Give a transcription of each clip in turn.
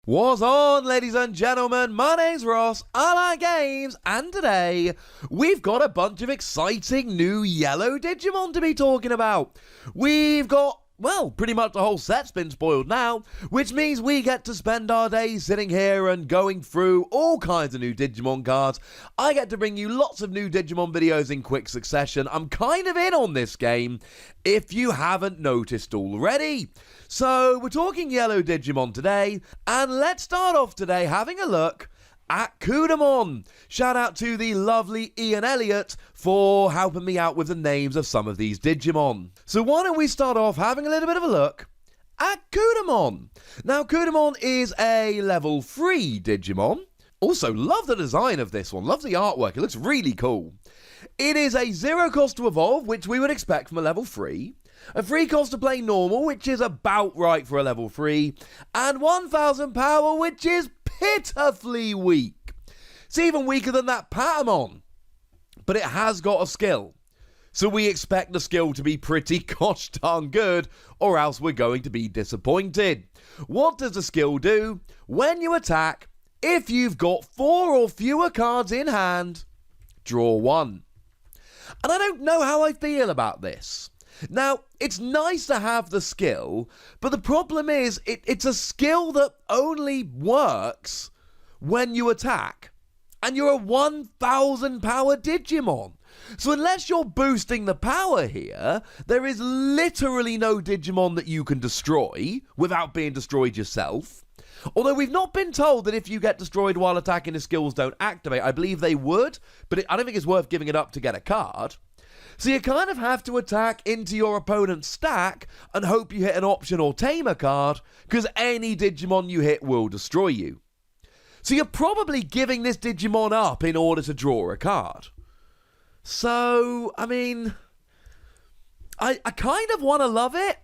What's on, ladies and gentlemen? My name's Ross, I like games, and today we've got a bunch of exciting new Yellow Digimon to be talking about. We've got, well, pretty much the whole set's been spoiled now, which means we get to spend our days sitting here and going through all kinds of new Digimon cards. I get to bring you lots of new Digimon videos in quick succession. I'm kind of in on this game, if you haven't noticed already. So, we're talking Yellow Digimon today, and let's start off today having a look at Kudamon. Shout out to the lovely Ian Elliott for helping me out with the names of some of these Digimon. So why don't we start off having a little bit of a look at Kudamon. Now, Kudamon is a level 3 Digimon. Also, love the design of this one, love the artwork, it looks really cool. It is a 0 cost to evolve, which we would expect from a level 3. A 3 cost to play normal, which is about right for a level 3. And 1000 power, which is pitifully weak. It's even weaker than that Petermon. But it has got a skill. So we expect the skill to be pretty gosh darn good, or else we're going to be disappointed. What does the skill do? When you attack, if you've got 4 or fewer cards in hand, draw 1. And I don't know how I feel about this. Now, it's nice to have the skill, but the problem is it's a skill that only works when you attack. And you're a 1000 power Digimon. So unless you're boosting the power here, there is literally no Digimon that you can destroy without being destroyed yourself. Although we've not been told that if you get destroyed while attacking, the skills don't activate. I believe they would, but I don't think it's worth giving it up to get a card. So you kind of have to attack into your opponent's stack and hope you hit an option or tamer card, because any Digimon you hit will destroy you. So you're probably giving this Digimon up in order to draw a card. So, I mean, I kind of want to love it,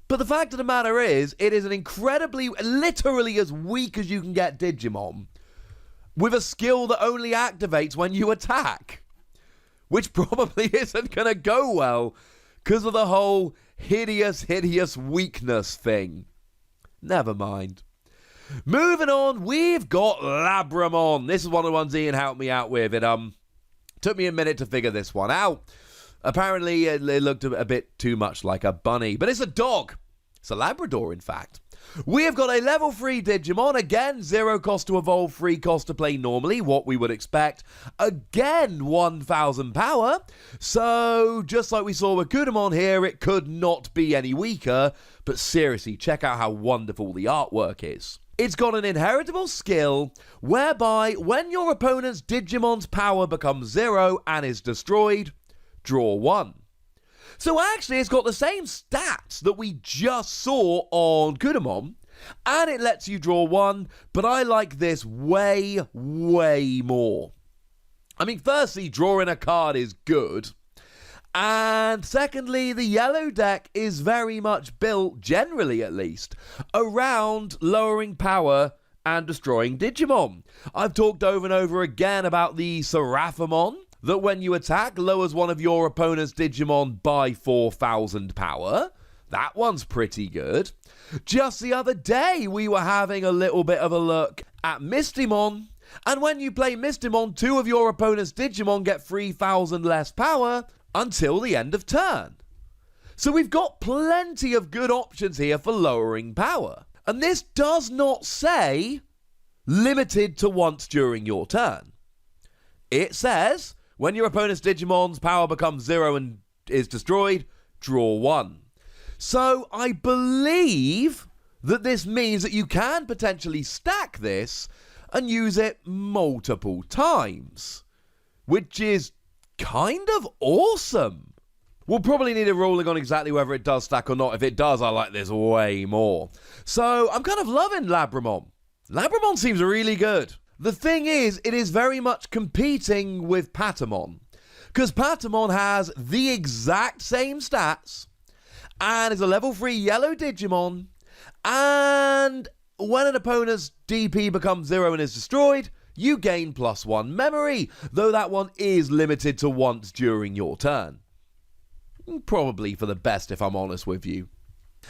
but the fact of the matter is, it is an incredibly, literally as weak as you can get Digimon, with a skill that only activates when you attack. Which probably isn't going to go well, because of the whole hideous weakness thing. Never mind. Moving on, we've got Labramon. This is one of the ones Ian helped me out with. It took me a minute to figure this one out. Apparently, it looked a bit too much like a bunny, but it's a dog. It's a Labrador, in fact. We have got a level 3 Digimon. Again, 0 cost to evolve, 3 cost to play normally, what we would expect. Again, 1000 power. So, just like we saw with Kudamon here, it could not be any weaker. But seriously, check out how wonderful the artwork is. It's got an inheritable skill whereby when your opponent's Digimon's power becomes 0 and is destroyed, draw 1. So actually, it's got the same stats that we just saw on Kudamon, and it lets you draw 1, but I like this way more. I mean, firstly, drawing a card is good, and secondly, the yellow deck is very much built, generally at least, around lowering power and destroying Digimon. I've talked over and over again about the Labramon, that when you attack, lowers one of your opponent's Digimon by 4000 power. That one's pretty good. Just the other day, we were having a little bit of a look at Mistimon, and when you play Mistimon, 2 of your opponent's Digimon get 3000 less power until the end of turn. So we've got plenty of good options here for lowering power. And this does not say limited to once during your turn. It says, when your opponent's Digimon's power becomes 0 and is destroyed, draw 1. So I believe that this means that you can potentially stack this and use it multiple times, which is kind of awesome. We'll probably need a ruling on exactly whether it does stack or not. If it does, I like this way more. So I'm kind of loving Labramon. Labramon seems really good. The thing is, it is very much competing with Petermon, because Petermon has the exact same stats, and is a level 3 yellow Digimon, and when an opponent's DP becomes 0 and is destroyed, you gain +1 memory, though that one is limited to once during your turn. Probably for the best, if I'm honest with you.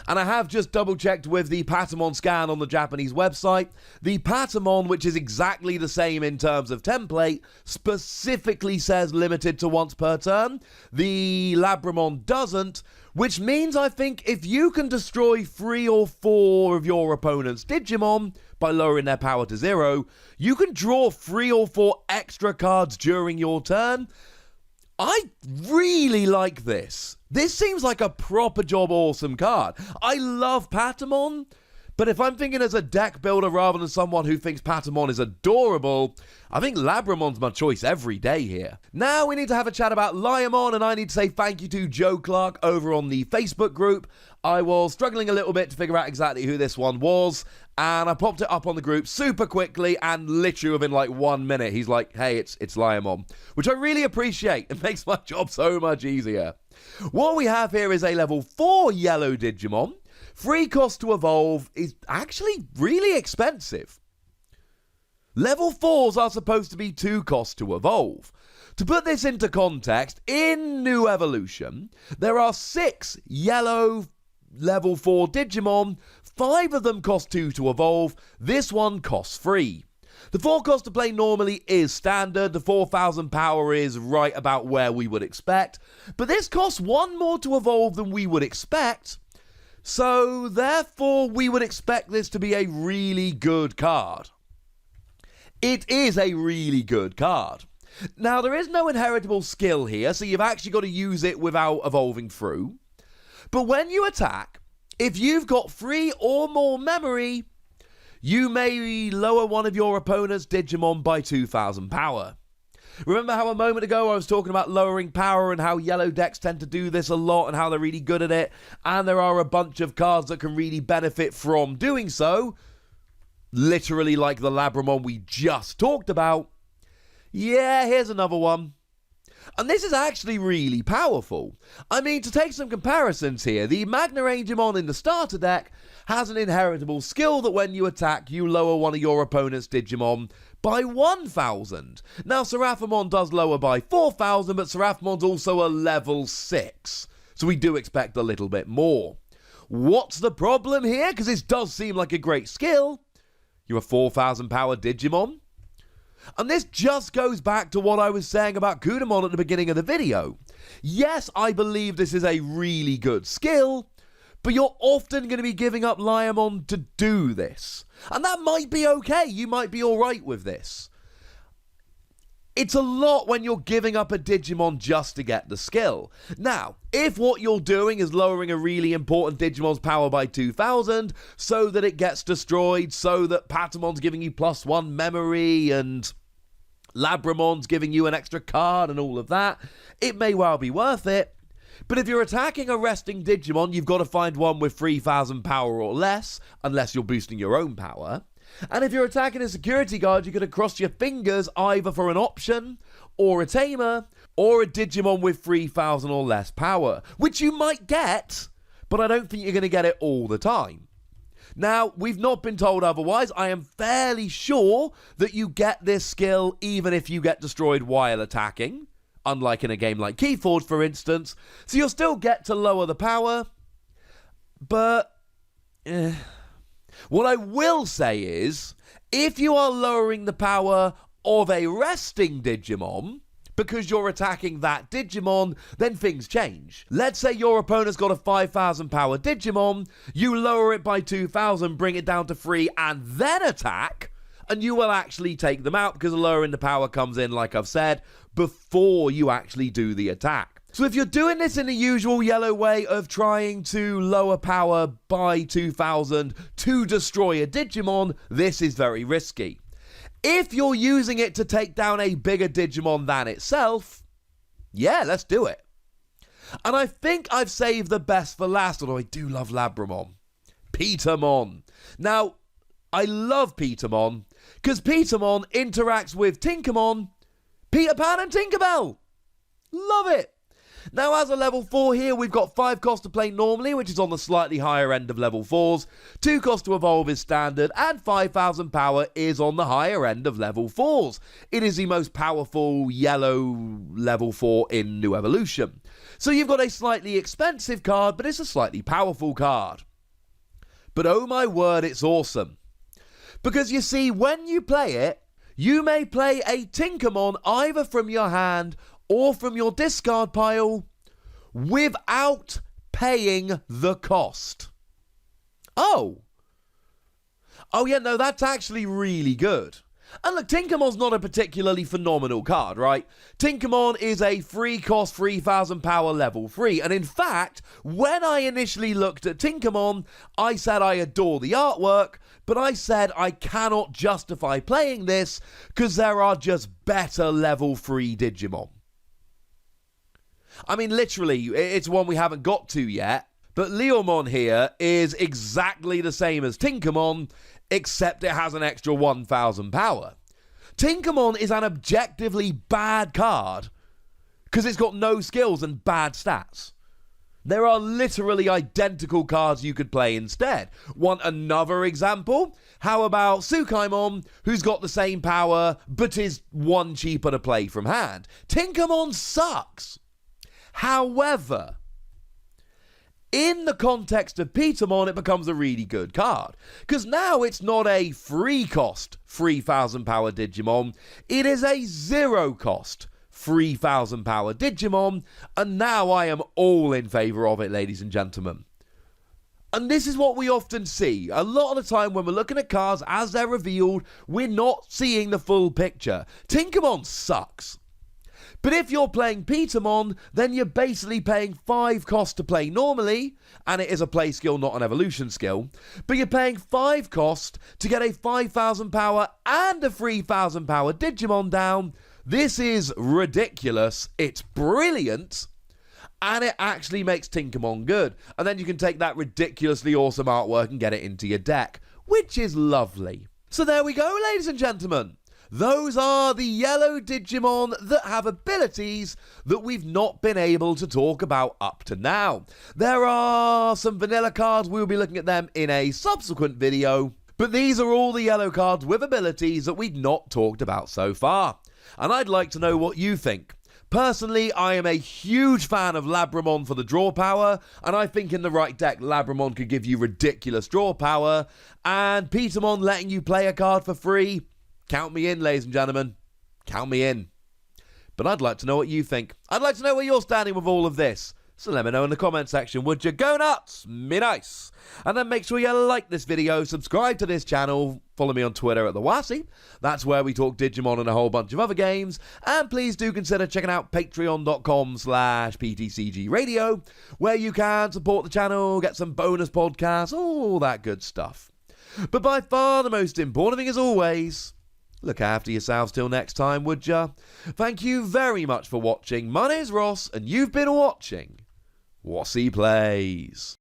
And I have just double checked with the Petermon scan on the Japanese website. The Petermon, which is exactly the same in terms of template, specifically says limited to once per turn. The Labramon doesn't, which means I think if you can destroy 3 or 4 of your opponent's Digimon by lowering their power to 0, you can draw 3 or 4 extra cards during your turn. I really like this. This seems like a proper job awesome card. I love Petermon, but if I'm thinking as a deck builder rather than someone who thinks Petermon is adorable, I think Labramon's my choice every day here. Now we need to have a chat about Leomon, and I need to say thank you to Joe Clark over on the Facebook group. I was struggling a little bit to figure out exactly who this one was, and I popped it up on the group super quickly, and literally within like 1 minute, he's like, hey, it's Leomon, which I really appreciate. It makes my job so much easier. What we have here is a level 4 Yellow Digimon. 3 cost to evolve is actually really expensive. Level 4s are supposed to be 2 cost to evolve. To put this into context, in New Evolution, there are 6 yellow level 4 Digimon. 5 of them cost 2 to evolve. This one costs 3. The 4 cost to play normally is standard. The 4,000 power is right about where we would expect. But this costs 1 more to evolve than we would expect. So therefore, we would expect this to be a really good card. It is a really good card. Now, there is no inheritable skill here, so you've actually got to use it without evolving through. But when you attack, if you've got 3 or more memory, you may lower one of your opponent's Digimon by 2,000 power. Remember how a moment ago I was talking about lowering power and how yellow decks tend to do this a lot and how they're really good at it, and there are a bunch of cards that can really benefit from doing so, literally like the Labramon we just talked about. Yeah, here's another one. And this is actually really powerful. I mean, to take some comparisons here, the Magna Angemon in the starter deck has an inheritable skill that when you attack, you lower one of your opponent's Digimon by 1,000. Now, Seraphimon does lower by 4,000, but Seraphimon's also a level 6. So we do expect a little bit more. What's the problem here? Because this does seem like a great skill. You're a 4,000 power Digimon. And this just goes back to what I was saying about Kudamon at the beginning of the video. Yes, I believe this is a really good skill, but you're often going to be giving up Leomon to do this. And that might be okay. You might be alright with this. It's a lot when you're giving up a Digimon just to get the skill. Now, if what you're doing is lowering a really important Digimon's power by 2,000 so that it gets destroyed, so that Petermon's giving you +1 memory and Labramon's giving you an extra card and all of that, it may well be worth it. But if you're attacking a resting Digimon, you've got to find one with 3,000 power or less, unless you're boosting your own power. And if you're attacking a security guard, you're going to cross your fingers either for an option, or a tamer, or a Digimon with 3,000 or less power, which you might get, but I don't think you're going to get it all the time. Now, we've not been told otherwise. I am fairly sure that you get this skill even if you get destroyed while attacking, unlike in a game like Keyforge, for instance. So you'll still get to lower the power, but what I will say is, if you are lowering the power of a resting Digimon because you're attacking that Digimon, then things change. Let's say your opponent's got a 5,000 power Digimon, you lower it by 2,000, bring it down to 3, and then attack, and you will actually take them out because lowering the power comes in, like I've said, before you actually do the attack. So if you're doing this in the usual yellow way of trying to lower power by 2,000 to destroy a Digimon, this is very risky. If you're using it to take down a bigger Digimon than itself, yeah, let's do it. And I think I've saved the best for last, although I do love Labramon. Petermon. Now, I love Petermon because Petermon interacts with Tinkermon, Peter Pan and Tinkerbell. Love it. Now, as a level 4 here, we've got 5 cost to play normally, which is on the slightly higher end of level 4s. 2 cost to evolve is standard, and 5,000 power is on the higher end of level 4s. It is the most powerful yellow level 4 in New Evolution. So you've got a slightly expensive card, but it's a slightly powerful card. But oh my word, it's awesome. Because you see, when you play it, you may play a Tinkermon either from your hand or from your discard pile without paying the cost. Oh yeah, no, that's actually really good. And look, Tinkermon's not a particularly phenomenal card, right? Tinkermon is a free cost 3000 power level 3. And in fact, when I initially looked at Tinkermon, I said I adore the artwork, but I said I cannot justify playing this because there are just better level 3 Digimon. I mean, literally, it's one we haven't got to yet, but Leomon here is exactly the same as Tinkermon, except it has an extra 1000 power. Tinkermon is an objectively bad card because it's got no skills and bad stats. There are literally identical cards you could play instead. Want another example? How about Tsukaimon, who's got the same power but is one cheaper to play from hand? Tinkermon sucks. However, in the context of Petermon, it becomes a really good card. Because now it's not a free cost 3000 power Digimon. It is a 0 cost 3000 power Digimon. And now I am all in favour of it, ladies and gentlemen. And this is what we often see. A lot of the time when we're looking at cards as they're revealed, we're not seeing the full picture. Tinkermon sucks. But if you're playing Petermon, then you're basically paying 5 cost to play normally, and it is a play skill, not an evolution skill, but you're paying 5 cost to get a 5000 power and a 3000 power Digimon down. This is ridiculous, it's brilliant, and it actually makes Tinkermon good. And then you can take that ridiculously awesome artwork and get it into your deck, which is lovely. So there we go, ladies and gentlemen. Those are the yellow Digimon that have abilities that we've not been able to talk about up to now. There are some vanilla cards, we'll be looking at them in a subsequent video, but these are all the yellow cards with abilities that we've not talked about so far. And I'd like to know what you think. Personally, I am a huge fan of Labramon for the draw power, and I think in the right deck, Labramon could give you ridiculous draw power, and Petermon letting you play a card for free. Count me in, ladies and gentlemen. Count me in. But I'd like to know what you think. I'd like to know where you're standing with all of this. So let me know in the comment section, would you? Go nuts, me nice. And then make sure you like this video, subscribe to this channel, follow me on Twitter at the Wossy. That's where we talk Digimon and a whole bunch of other games. And please do consider checking out patreon.com/PTCG Radio, where you can support the channel, get some bonus podcasts, all that good stuff. But by far the most important thing as always, look after yourselves till next time, would ya? Thank you very much for watching. My name's Ross, and you've been watching Wossy Plays.